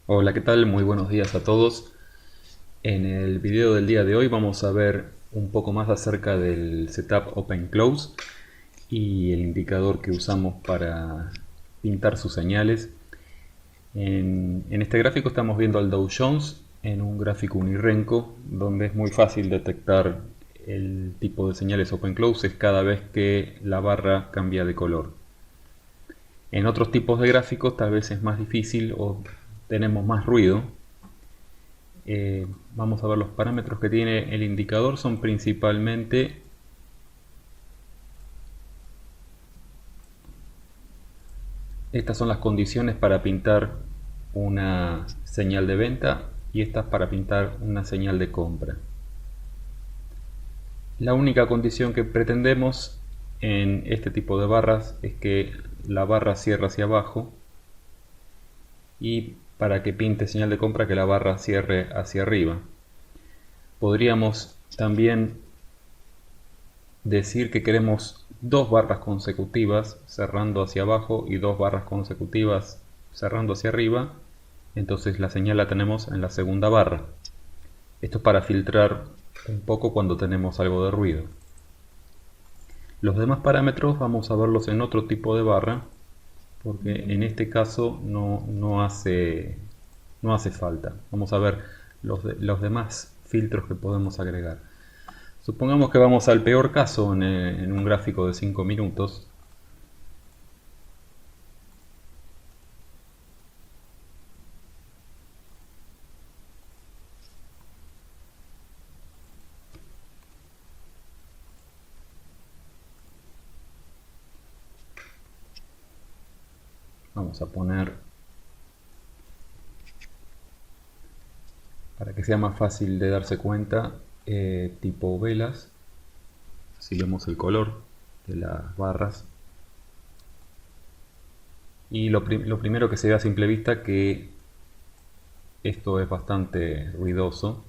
Hola, ¿qué tal? Muy buenos días a todos. En el video del día de hoy vamos a ver un poco más acerca del setup Open Close y el indicador que usamos para pintar sus señales. En este gráfico estamos viendo al Dow Jones en un gráfico unirenco donde es muy fácil detectar el tipo de señales Open Close es cada vez que la barra cambia de color. En otros tipos de gráficos tal vez es más difícil o tenemos más ruido. Vamos a ver los parámetros que tiene el indicador. Son principalmente estas son las condiciones para pintar una señal de venta y estas para pintar una señal de compra. La única condición que pretendemos en este tipo de barras es que la barra cierre hacia abajo y para que pinte señal de compra que la barra cierre hacia arriba. Podríamos también decir que queremos dos barras consecutivas cerrando hacia abajo y dos barras consecutivas cerrando hacia arriba, entonces la señal la tenemos en la segunda barra. Esto es para filtrar un poco cuando tenemos algo de ruido. Los demás parámetros vamos a verlos en otro tipo de barra, porque en este caso no hace falta. Vamos a ver los demás filtros que podemos agregar. Supongamos que vamos al peor caso en un gráfico de 5 minutos. Vamos a poner, para que sea más fácil de darse cuenta, tipo velas. Así vemos el color de las barras. Y lo primero que se ve a simple vista que esto es bastante ruidoso.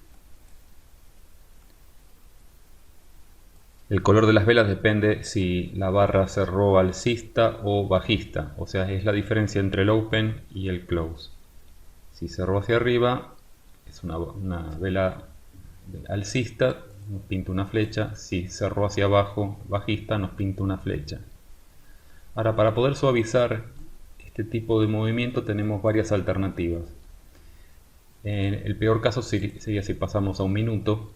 El color de las velas depende si la barra cerró alcista o bajista, o sea, es la diferencia entre el open y el close. Si cerró hacia arriba, es una vela alcista, nos pinta una flecha. Si cerró hacia abajo, bajista, nos pinta una flecha. Ahora, para poder suavizar este tipo de movimiento tenemos varias alternativas. En el peor caso sería si pasamos a un minuto.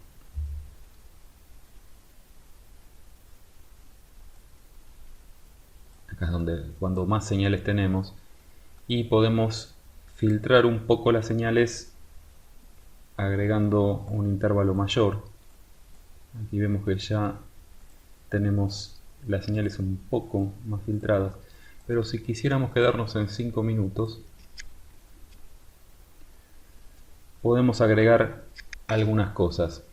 Acá es donde cuando más señales tenemos y podemos filtrar un poco las señales agregando un intervalo mayor. Aquí vemos que ya tenemos las señales un poco más filtradas, pero si quisiéramos quedarnos en 5 minutos podemos agregar algunas cosas.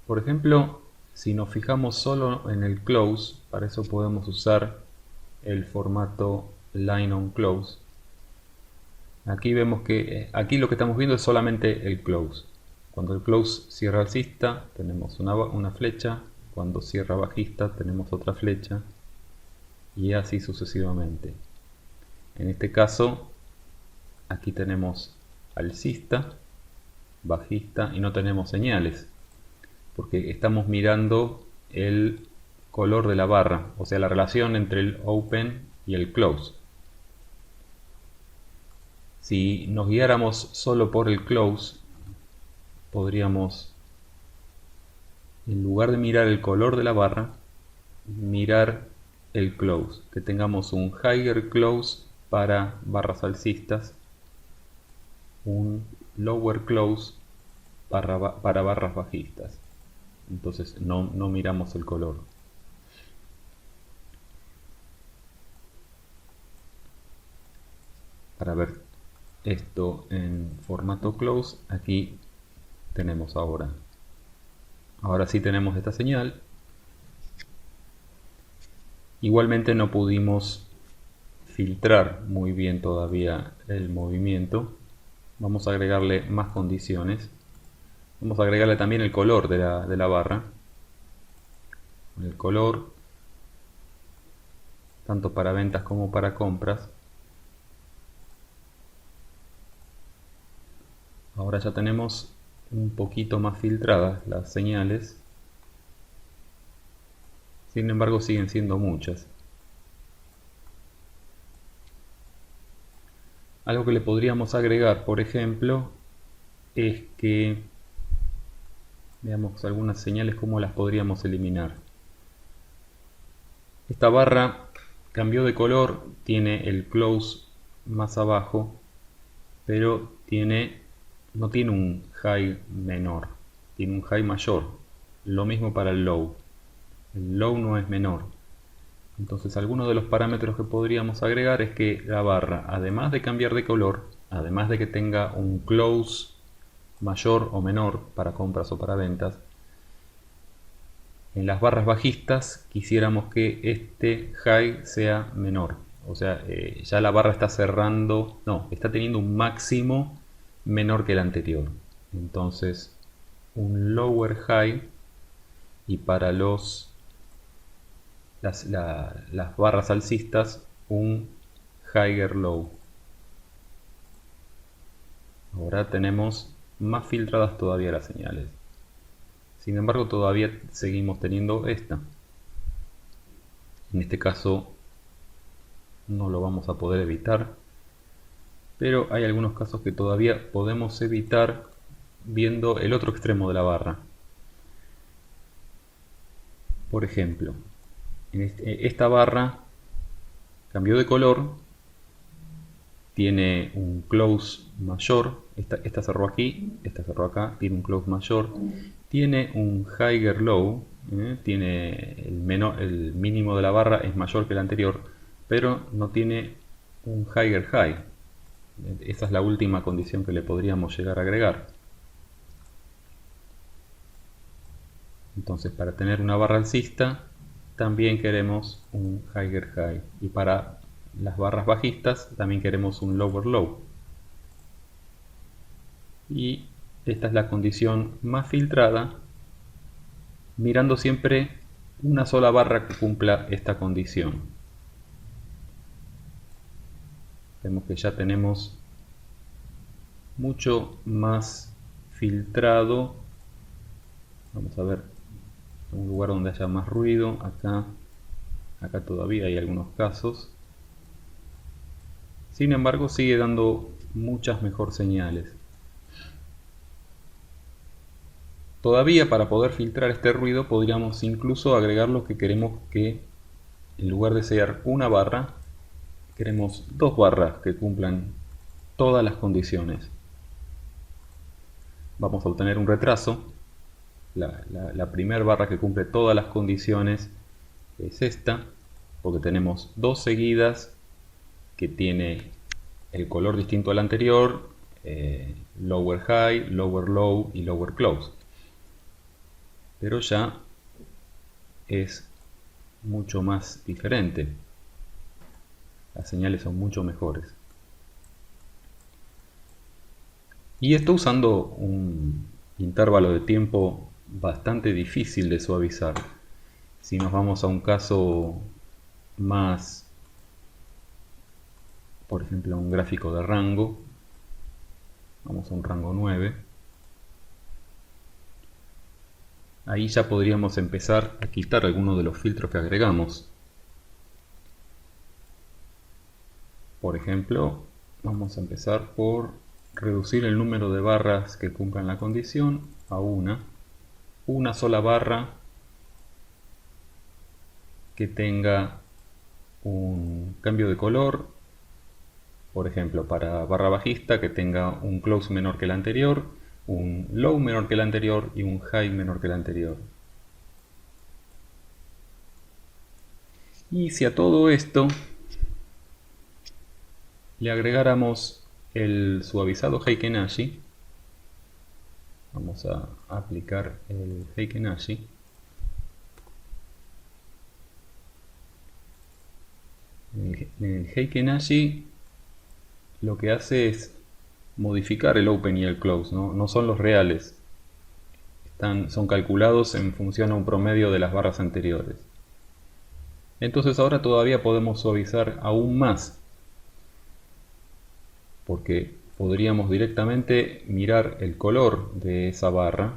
Por ejemplo, si nos fijamos solo en el close, para eso podemos usar el formato line on close. Aquí vemos que aquí lo que estamos viendo es solamente el close. Cuando el close cierra alcista tenemos una flecha, cuando cierra bajista tenemos otra flecha y así sucesivamente. En este caso aquí tenemos alcista, bajista y no tenemos señales porque estamos mirando el color de la barra, o sea la relación entre el open y el close. Si nos guiáramos solo por el close, podríamos, en lugar de mirar el color de la barra, mirar el close, que tengamos un higher close para barras alcistas, un lower close para barras bajistas. Entonces no miramos el color. Para ver esto en formato close, aquí tenemos ahora sí tenemos esta señal. Igualmente no pudimos filtrar muy bien todavía el movimiento. Vamos a agregarle más condiciones. Vamos a agregarle también el color de la barra. El color tanto para ventas como para compras. Ahora ya tenemos un poquito más filtradas las señales. Sin embargo, siguen siendo muchas. Algo que le podríamos agregar, por ejemplo, es que veamos algunas señales, cómo las podríamos eliminar. Esta barra cambió de color, tiene el close más abajo, pero no tiene un high menor, tiene un high mayor. Lo mismo para el low. El low no es menor. Entonces, algunos de los parámetros que podríamos agregar es que la barra, además de cambiar de color, además de que tenga un close mayor o menor para compras o para ventas, en las barras bajistas quisiéramos que este high sea menor. O sea, ya la barra está cerrando, no, está teniendo un máximo menor que el anterior. Entonces, un lower high, y para las barras alcistas un higher low. Ahora tenemos más filtradas todavía las señales. Sin embargo, todavía seguimos teniendo esta. En este caso no lo vamos a poder evitar, pero hay algunos casos que todavía podemos evitar viendo el otro extremo de la barra. Por ejemplo, esta barra cambió de color, tiene un close mayor, esta cerró aquí, esta cerró acá, tiene un close mayor, tiene un higher low, tiene el mínimo de la barra es mayor que el anterior, pero no tiene un higher high. Esa es la última condición que le podríamos llegar a agregar. Entonces, para tener una barra alcista también queremos un higher high, y para las barras bajistas también queremos un lower low. Y esta es la condición más filtrada, mirando siempre una sola barra que cumpla esta condición. Vemos que ya tenemos mucho más filtrado. Vamos a ver un lugar donde haya más ruido. Acá todavía hay algunos casos. Sin embargo, sigue dando muchas mejor señales. Todavía, para poder filtrar este ruido, podríamos incluso agregar lo que queremos, que en lugar de ser una barra, queremos dos barras que cumplan todas las condiciones. Vamos a obtener un retraso. La primera barra que cumple todas las condiciones es esta, porque tenemos dos seguidas que tiene el color distinto al anterior, lower high, lower low y lower close. Pero ya es mucho más diferente. Las señales son mucho mejores. Y esto usando un intervalo de tiempo bastante difícil de suavizar. Si nos vamos a un caso más, por ejemplo, a un gráfico de rango, vamos a un rango 9. Ahí ya podríamos empezar a quitar algunos de los filtros que agregamos. Por ejemplo, vamos a empezar por reducir el número de barras que cumplan la condición a una sola barra que tenga un cambio de color. Por ejemplo, para barra bajista, que tenga un close menor que el anterior, un low menor que el anterior y un high menor que el anterior. Y si a todo esto le agregáramos el suavizado Heiken Ashi, vamos a aplicar el Heiken Ashi. El Heiken Ashi lo que hace es modificar el open y el close, no son los reales. Son calculados en función a un promedio de las barras anteriores. Entonces ahora todavía podemos suavizar aún más, porque podríamos directamente mirar el color de esa barra,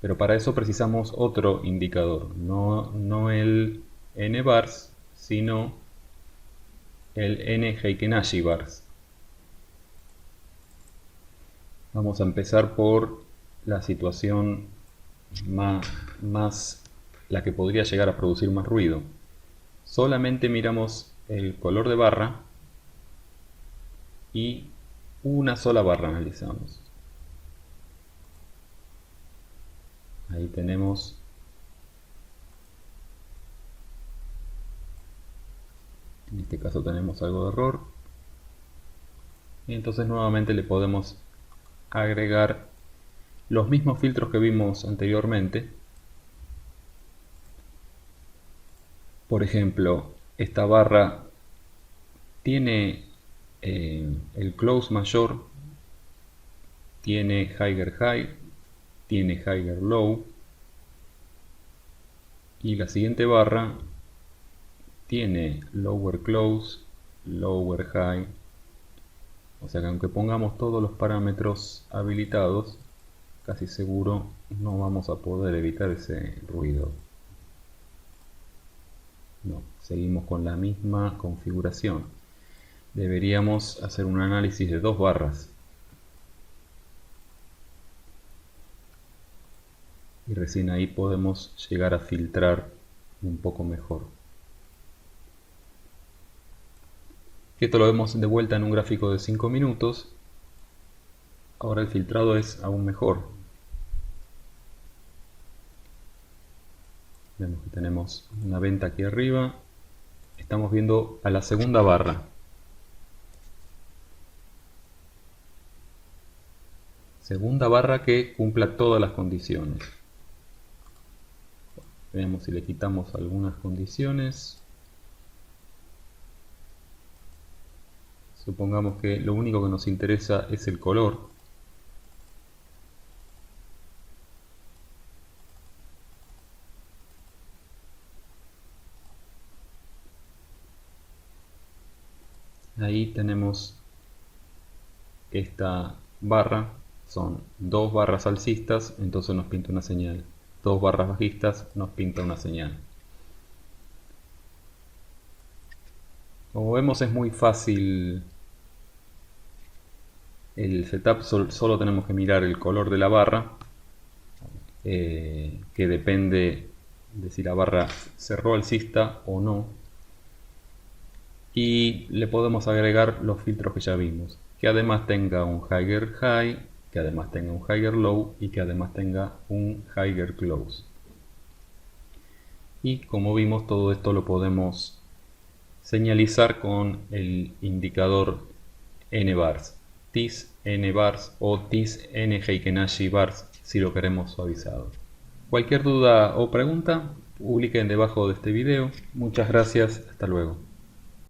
pero para eso precisamos otro indicador, no el nbars, sino el n-Heiken-Ashi bars. Vamos a empezar por la situación más la que podría llegar a producir más ruido. Solamente miramos el color de barra y una sola barra analizamos. Ahí tenemos en este caso tenemos algo de error y entonces nuevamente le podemos agregar los mismos filtros que vimos anteriormente. Por ejemplo, esta barra tiene el close mayor, tiene higher high, tiene higher low, y la siguiente barra tiene lower close, lower high. O sea que aunque pongamos todos los parámetros habilitados, casi seguro no vamos a poder evitar ese ruido. No, seguimos con la misma configuración. Deberíamos hacer un análisis de dos barras. Y recién ahí podemos llegar a filtrar un poco mejor. Esto lo vemos de vuelta en un gráfico de 5 minutos. Ahora el filtrado es aún mejor. Vemos que tenemos una venta aquí arriba. Estamos viendo a la segunda barra. Segunda barra que cumpla todas las condiciones. Veamos si le quitamos algunas condiciones. Supongamos que lo único que nos interesa es el color. Ahí tenemos esta barra, son dos barras alcistas, entonces nos pinta una señal. Dos barras bajistas nos pinta una señal. Como vemos es muy fácil el setup, solo tenemos que mirar el color de la barra, que depende de si la barra cerró alcista o no. Y le podemos agregar los filtros que ya vimos, que además tenga un higher high, que además tenga un higher low y que además tenga un higher close. Y como vimos, todo esto lo podemos señalizar con el indicador nbars, TIS nbars o TIS n-Heiken-Ashi bars si lo queremos suavizado. Cualquier duda o pregunta, publiquen debajo de este video. Muchas gracias, hasta luego.